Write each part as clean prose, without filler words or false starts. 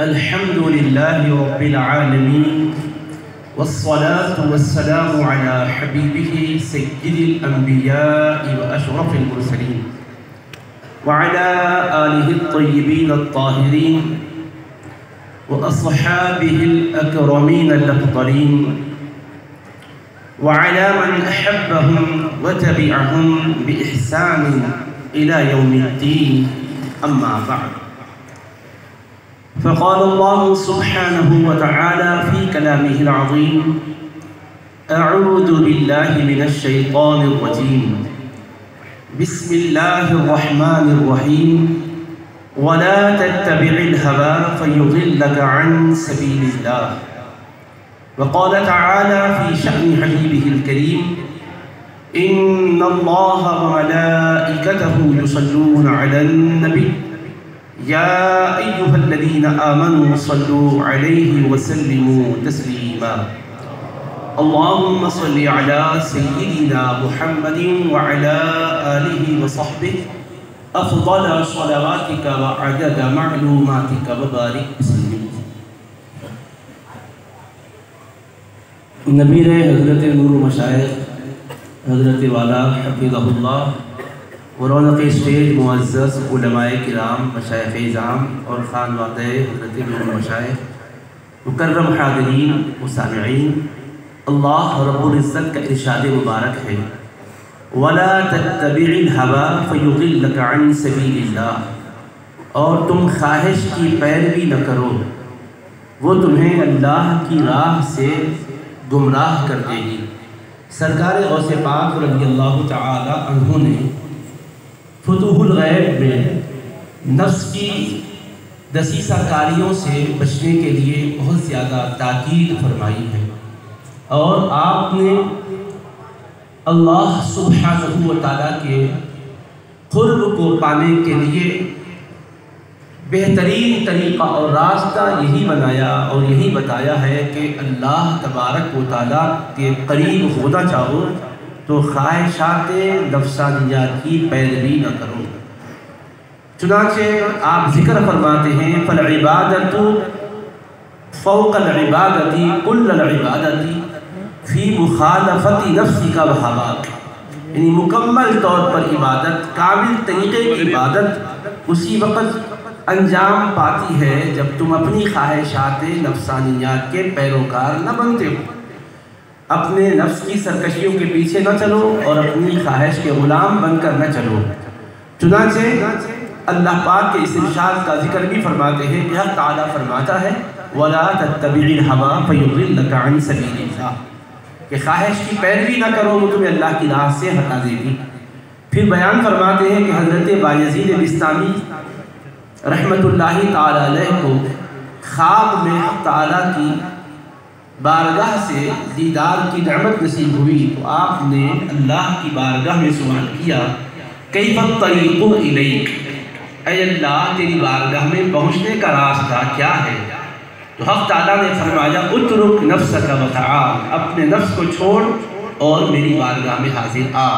الحمد لله رب العالمين والصلاة والسلام على حبيبه سيد الأنبياء وأشرف المرسلين وعلى آله الطيبين الطاهرين وأصحابه الأكرمين الأفضلين وعلى من أحبهم وتبعهم بإحسان إلى يوم الدين. أما بعد، فقال الله سبحانه وتعالى في كلامه العظيم: أعوذ بالله من الشيطان الرجيم، بسم الله الرحمن الرحيم، ولا تتبع الهوى فيضلك عن سبيل الله. وقال تعالى في شأن حبيبه الكريم: إن الله وملائكته يصلون على النبي يا أيها الذين آمنوا صلوا عليه وسلموا تسليما. اللهم صل على سيدنا محمد وعلى آله وصحبه أفضل صلواتك وعدد معلوماتك وبارك وسلم. نبی حضرت نور مشائخ حضرت والا حفظہ اللہ و رونق اسٹیج معزز علماء کرام، مشائخ اعظام اور خانوادہ حضرت نور مشائخ، مکرم حاضرین و سامعین، اللہ رب العزت کا ارشاد مبارک ہے: وَلَا تَتَّبِعِ الْهَوَىٰ فَيُضِلَّكَ عَنْ سَبِيلِ اللَّهِ، اور تم خواہش کی پیروی نہ کرو، وہ تمہیں اللہ کی راہ سے گمراہ کر دے گی۔ سرکار غوث پاک رضی اللہ تعالی عنہ نے فتوح الغیب میں نفس کی دسیسہ کاریوں سے بچنے کے لیے بہت زیادہ تاکید فرمائی ہے، اور آپ نے اللہ سبحانہ و تعالیٰ کے قرب کو پانے کے لیے بہترین طریقہ اور راستہ یہی بنایا اور یہی بتایا ہے کہ اللہ تبارک و تعالیٰ کے قریب ہونا چاہو تو خواہشات نفسانیات کی پیروی نہ کرو۔ چنانچہ آپ ذکر فرماتے ہیں: فالعبادت فوق العبادت کل العبادت فی مخالفت نفسک و ہواک، یعنی مکمل طور پر عبادت، کامل طریقے کی عبادت اسی وقت انجام پاتی ہے جب تم اپنی خواہشات نفسانیات کے پیروکار نہ بنتے ہو، اپنے نفس کی سرکشیوں کے پیچھے نہ چلو اور اپنی خواہش کے غلام بن کر نہ چلو۔ چنانچہ اللہ پاک کے اس ارشاد کا ذکر بھی فرماتے ہیں کہ حق تعالیٰ فرماتا ہے: وَلَا تَتَّبِعِ الْهَوَىٰ فَيُضِلَّكَ عَنْ سَبِيلِ اللَّهِ، کہ خواہش کی پیروی نہ کرو، وہ تمہیں اللہ کی راہ سے ہٹا دے گی۔ پھر بیان فرماتے ہیں کہ حضرت بایزید بستامی رحمت اللہ تعالی علیہ کو خواب میں حق تعالیٰ کی بارگاہ سے دیدار کی نعمت نصیب ہوئی تو آپ نے اللہ کی بارگاہ میں سوال کیا: کیف الطریق الیک، اے اللہ تیری بارگاہ میں پہنچنے کا راستہ کیا ہے؟ تو حق تعالیٰ نے فرمایا: اترک نفسک وتعال، اپنے نفس کو چھوڑ اور میری بارگاہ میں حاضر آ۔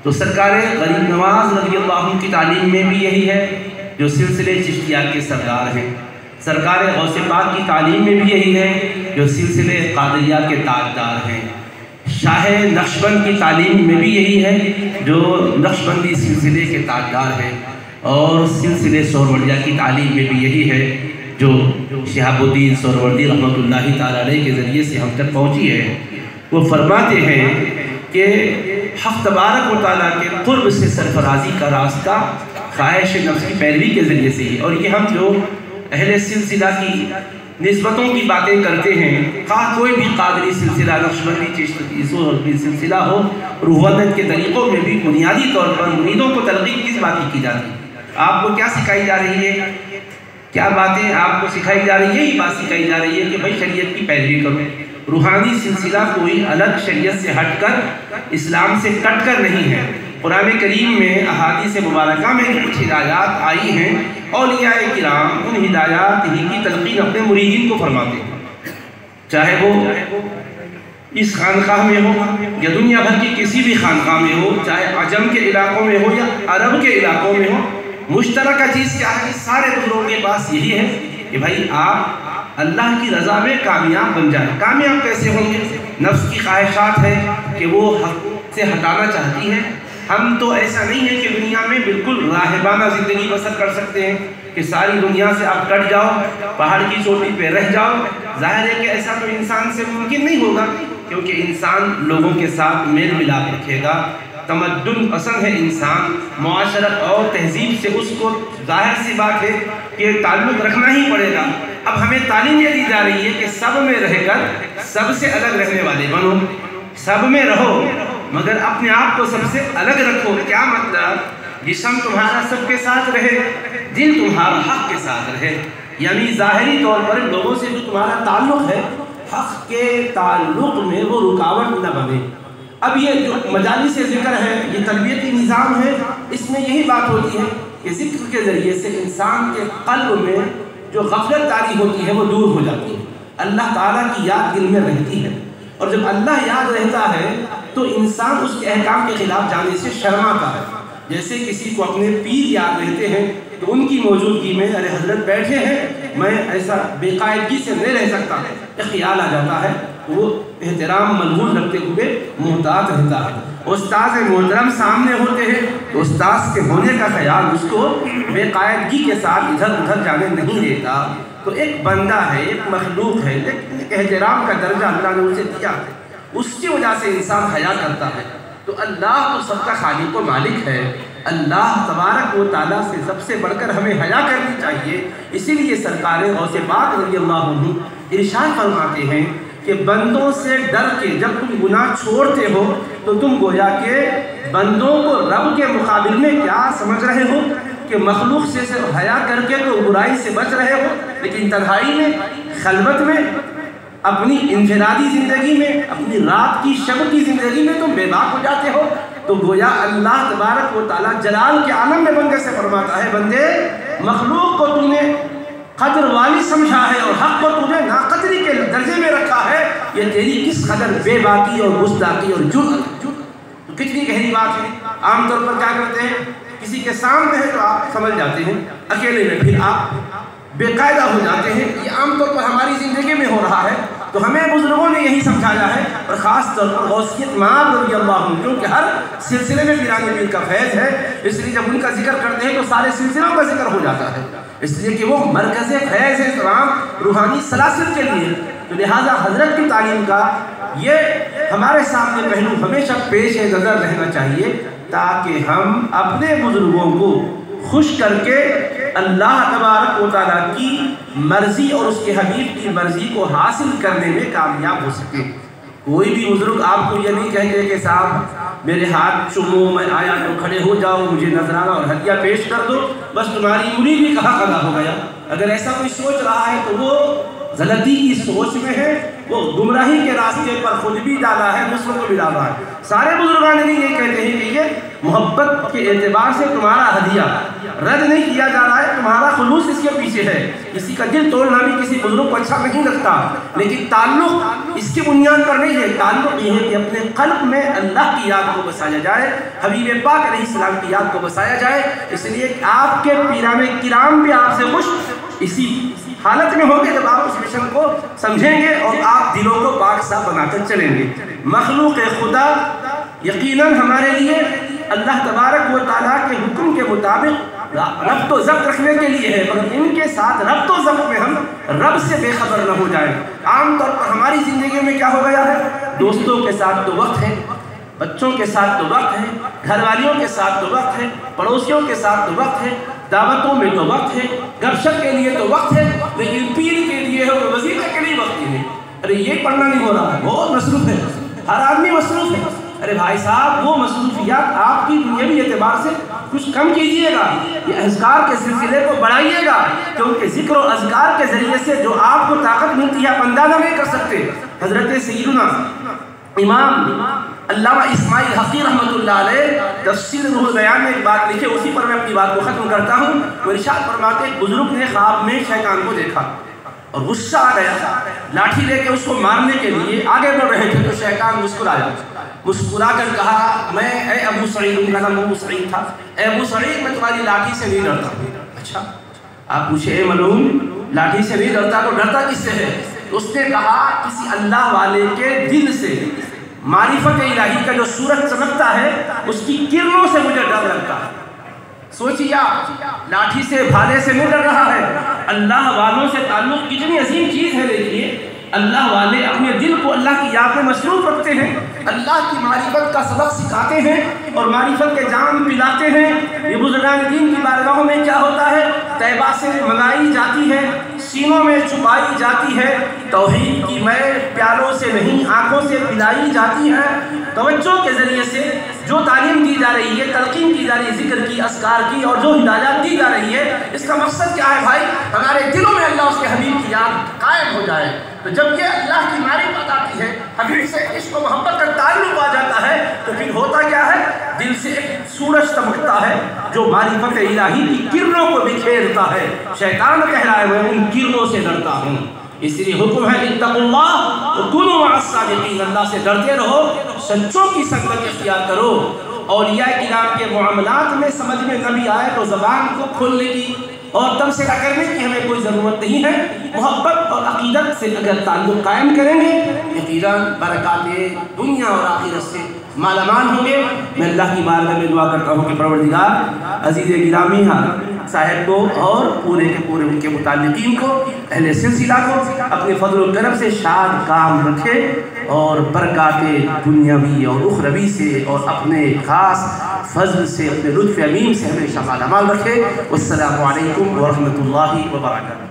تو سرکار غریب نواز رضی اللہ عنہ کی تعلیم میں بھی یہی ہے، جو سلسلے چشتیہ کے سردار ہیں۔ سرکار غوث پاک کی تعلیم میں بھی یہی ہے، جو سلسلے قادریہ کے تاجدار ہیں۔ شاہ نقشبند کی تعلیم میں بھی یہی ہے، جو نقشبندی سلسلے کے تاجدار ہیں۔ اور سلسلے سہروردیہ کی تعلیم میں بھی یہی ہے، جو شہاب الدین سہروردی رحمۃ اللہ تعالیٰ علیہ کے ذریعے سے ہم تک پہنچی ہے۔ وہ فرماتے ہیں کہ حق تبارک و تعالیٰ کے قرب سے سرفرازی کا راستہ خواہش نفس کی پیروی کے ذریعے سے ہی، اور یہ ہم جو اہل سلسلہ کی نسبتوں کی باتیں کرتے ہیں، خواہ کوئی بھی قادری سلسلہ، نقشبندی، چشتی، سہروردی سلسلہ ہو، روحانیت کے طریقوں میں بھی بنیادی طور پر مریدوں کو تلقین کس بات کی جاتی ہے؟ آپ کو کیا سکھائی جا رہی ہے؟ کیا باتیں آپ کو سکھائی جا رہی ہے؟ یہی بات سکھائی جا رہی ہے کہ بھائی شریعت کی پیروی کرو۔ روحانی سلسلہ کوئی الگ شریعت سے ہٹ کر، اسلام سے کٹ کر نہیں ہے۔ قرآن کریم میں احادیث مبارکہ میں کچھ ہدایات آئی ہیں، اولیاء کرام ان ہدایات ہی کی تلقین اپنے مریدین کو فرماتے ہیں، چاہے وہ اس خانقاہ میں ہو یا دنیا بھر کی کسی بھی خانقاہ میں ہو، چاہے عجم کے علاقوں میں ہو یا عرب کے علاقوں میں ہو، مشترکہ چیز کیا ہے؟ سارے بزرگوں کے پاس یہی ہے کہ بھائی آپ اللہ کی رضا میں کامیاب بن جائیں۔ کامیاب کیسے ہوں گے؟ نفس کی خواہشات ہے کہ وہ حق سے ہٹانا چاہتی ہے۔ ہم تو ایسا نہیں ہے کہ دنیا میں بالکل راہبانہ زندگی بسر کر سکتے ہیں کہ ساری دنیا سے آپ کٹ جاؤ، پہاڑ کی چوٹی پہ رہ جاؤ۔ ظاہر ہے کہ ایسا تو انسان سے ممکن نہیں ہوگا، کیونکہ انسان لوگوں کے ساتھ میل ملاپ رکھے گا، تمدن پسند ہے انسان، معاشرت اور تہذیب سے اس کو ظاہر سی بات ہے کہ تعلق رکھنا ہی پڑے گا۔ اب ہمیں تعلیم یہ دی جا رہی ہے کہ سب میں رہ کر سب سے الگ رہنے والے بنو، سب میں رہو مگر اپنے آپ کو سب سے الگ رکھو۔ کیا مطلب؟ جسم تمہارا سب کے ساتھ رہے، دل تمہارا حق کے ساتھ رہے، یعنی ظاہری طور پر لوگوں سے جو تمہارا تعلق ہے حق کے تعلق میں وہ رکاوٹ نہ بنے۔ اب یہ جو مجالس ذکر ہے، یہ تربیتی نظام ہے، اس میں یہی بات ہوتی ہے کہ ذکر کے ذریعے سے انسان کے قلب میں جو غفلت طاری ہوتی ہے وہ دور ہو جاتی ہے، اللہ تعالیٰ کی یاد دل میں رہتی ہے، اور جب اللہ یاد رہتا ہے تو انسان اس کے احکام کے خلاف جانے سے شرماتا ہے۔ جیسے کسی کو اپنے پیر یاد رہتے ہیں تو ان کی موجودگی میں ارے حضرت بیٹھے ہیں، میں ایسا بے قاعدگی سے نہیں رہ سکتا، ایک خیال آ جاتا ہے، وہ احترام ملحوظ رکھتے ہوئے محتاط رہتا ہے۔ استاذ محترم سامنے ہوتے ہیں تو استاذ کے ہونے کا خیال اس کو بے قاعدگی کے ساتھ ادھر ادھر جانے نہیں دیتا۔ تو ایک بندہ ہے، ایک مخلوق ہے، ایک احترام کا درجہ اللہ نے اسے دیا ہے، اس کی وجہ سے انسان حیا کرتا ہے۔ تو اللہ تو سب کا خالق و مالک ہے، اللہ تبارک و تعالیٰ سے سب سے بڑھ کر ہمیں حیا کرنی چاہیے۔ اسی لیے سرکار غوث پاک رضی اللہ عنہ ارشاد فرماتے ہیں کہ بندوں سے ڈر کے جب تم گناہ چھوڑتے ہو تو تم گویا کہ بندوں کو رب کے مقابل میں کیا سمجھ رہے ہو کہ مخلوق سے صرف حیا کر کے تو برائی سے بچ رہے ہو، لیکن تنہائی میں، خلوت میں، اپنی انفرادی زندگی میں، اپنی رات کی شب کی زندگی میں تم بے باک ہو جاتے ہو۔ تو گویا اللہ تبارک و تعالیٰ جلال کے عالم میں بندے سے فرماتا ہے، بندے مخلوق کو تم نے قدر والی سمجھا ہے اور حق کو تم نے ناقدری کے درجے میں رکھا ہے، یہ تیری کس قدر بے باکی اور گستاخی اور جرأت، تو کتنی گہری بات ہے۔ عام طور پر کیا کرتے ہیں، کسی کے سامنے ہے تو آپ سمجھ جاتے ہیں، اکیلے میں پھر آپ بے قاعدہ ہو جاتے ہیں۔ یہ عام طور پر ہماری زندگی میں ہو رہا ہے۔ تو ہمیں بزرگوں نے یہی سمجھایا ہے، اور خاص طور پر غوثیت مآب رضی اللہ عنہ، کیونکہ ہر سلسلے میں پیران پیر کا فیض ہے، اس لیے جب ان کا ذکر کرتے ہیں تو سارے سلسلوں کا ذکر ہو جاتا ہے، اس لیے کہ وہ مرکز فیض ہے تمام روحانی سلاسل کے لیے۔ تو لہٰذا حضرت کی تعلیم کا یہ ہمارے سامنے پہلو ہمیشہ پیش نظر رہنا چاہیے، تاکہ ہم اپنے بزرگوں کو خوش کر کے اللہ تبارک و تعالیٰ کی مرضی اور اس کے حبیب کی مرضی کو حاصل کرنے میں کامیاب ہو سکے۔ کوئی بھی بزرگ آپ کو یہ نہیں کہتے کہ صاحب میرے ہاتھ چومو، میں آیا تو کھڑے ہو جاؤ، مجھے نذرانہ اور ہدیہ پیش کر دو، بس تمہاری مرید بھی کہاں قضا ہو گیا۔ اگر ایسا کوئی سوچ رہا ہے تو وہ غلطی کی سوچ میں ہے، وہ گمراہی کے راستے پر خود بھی ڈالا ہے، دوسروں کو بھی ڈالا ہے۔ سارے بزرگان نے یہ کہتے ہیں کہ یہ محبت کے اعتبار سے تمہارا ہدیہ رد نہیں کیا جا رہا ہے، تمہارا خلوص اس کے پیچھے ہے۔ کسی کا دل توڑنا بھی کسی بزرگ کو اچھا نہیں لگتا، لیکن تعلق اس کی بنیاد پر نہیں ہے۔ تعلق یہ ہے کہ اپنے قلب میں اللہ کی یاد کو بسایا جائے، حبیب پاک علیہ السلام کی یاد کو بسایا جائے۔ اس لیے آپ کے پیران کرام بھی آپ سے خوش اسی حالت میں ہوں گے جب آپ اس مشن کو سمجھیں گے اور آپ دلوں کو پاک صاف بنا کر چلیں گے۔ مخلوق خدا یقیناً ہمارے لیے اللہ تبارک و تعالیٰ کے حکم کے مطابق ربط و ضبط رکھنے کے لیے ہے، مگر ان کے ساتھ ربط و ضبط میں ہم رب سے بے خبر نہ ہو جائیں۔ عام طور پر ہماری زندگی میں کیا ہو گیا ہے، دوستوں کے ساتھ تو وقت ہے، بچوں کے ساتھ تو وقت ہے، گھر والیوں کے ساتھ تو وقت ہے، پڑوسیوں کے ساتھ تو وقت ہے، دعوتوں میں تو وقت ہے، گپ شپ کے لیے تو وقت ہے، لیکن پیر کے لیے اور وظیفے کے لیے وقت نہیں۔ ارے یہ پڑھنا نہیں ہو رہا ہے، بہت مصروف ہے، ہر آدمی مصروف ہے۔ ارے بھائی صاحب وہ مصروفیات آپ کی دنیاوی اعتبار سے کچھ کم کیجئے گا، یہ اذکار کے سلسلے کو بڑھائیے گا، کیونکہ ذکر و اذکار کے ذریعے سے جو آپ کو طاقت ملتی ہے آپ اندازہ نہیں کر سکتے۔ حضرت سیدنا امام علامہ اسماعیل حقی رحمۃ اللہ علیہ تفسیر روح البیان میں ایک بات لکھے، اسی پر میں اپنی بات کو ختم کرتا ہوں۔ وہ ارشاد فرماتے ہیں بزرگ نے خواب میں شیطان کو دیکھا اور غصہ آ گیا، لاٹھی لے کے اس کو مارنے کے لیے آگے بڑھ رہے تھے تو شیطان مسکرایا، مسکرا کر کہا میں اے ابو سعید، ان کا نام ابو سعید تھا، اے ابو سعید میں تمہاری لاٹھی سے نہیں ڈرتا ہوں۔ اچھا آپ پوچھے اے ملعون لاٹھی سے نہیں ڈرتا تو ڈرتا کس سے ہے؟ اس نے کہا کسی اللہ والے کے دل سے، معرفت الہی کا جو سورج چمکتا ہے اس کی کرنوں سے مجھے ڈر لگتا ہے۔ سوچیے آپ، لاٹھی سے بھالے سے نہیں ڈر رہا ہے، اللہ والوں سے تعلق کتنی عظیم چیز ہے۔ دیکھیے اللہ والے اپنے دل کو اللہ کی یاد میں مصروف رکھتے ہیں، اللہ کی معرفت کا سبق سکھاتے ہیں اور معرفت کے جام پلاتے ہیں۔ یہ بزرگان دین کی بارگاہوں میں کیا ہوتا ہے؟ طیبہ سے منگائی جاتی ہے، سینوں میں چھپائی جاتی ہے، توحید کی میں پیالوں سے نہیں آنکھوں سے پلائی جاتی ہے۔ توجہ کے ذریعے سے جو تعلیم دی جا رہی ہے، تلقین کی جا رہی ہے، ذکر کی، اذکار کی، اور جو ہدایات دی جا رہی ہے، اس کا مقصد کیا ہے بھائی؟ ہمارے دلوں میں اللہ اس کے حبیب کی یاد قائم ہو جائے۔ تو جب یہ اللہ کی معرفت آتی ہے، حبیب سے عشق و محبت کا تعلق آ جاتا ہے، تو پھر ہوتا کیا ہے؟ دل سے ایک سورج چمکتا ہے جو معرفت الہی کی کرنوں کو بکھیرتا ہے۔ شیطان کہہ رہا ہے میں ان کرنوں سے ڈرتا ہوں، اس لیے حکم ہے اتقوا اللہ وکونوا مع الصادقین، اللہ سے ڈرتے رہو، سچوں کی سنگت اختیار کرو۔ اولیاء کرام کے معاملات میں سمجھ میں نبی آئے تو زبان کو کھولنے کی اور تبصرہ کرنے کی ہمیں کوئی ضرورت نہیں ہے۔ محبت اور عقیدت سے اگر تعلق قائم کریں گے، یقیناً برکات دنیا اور آخرت سے مالا مال ہوں گے۔ میں اللہ کی بارگاہ میں دعا کرتا ہوں کہ پروردگار عزیز گرامی صاحب کو اور پورے کے پورے ان کے متعلقین کو، اہل سلسلہ کو اپنے فضل و کرم سے شاد کام رکھے اور برکات دنیاوی اور اخروی سے اور اپنے خاص فضل سے، اپنے لطف عمیم سے ہمیشہ مالا مال رکھے۔ والسلام علیکم ورحمۃ اللہ وبرکاتہ۔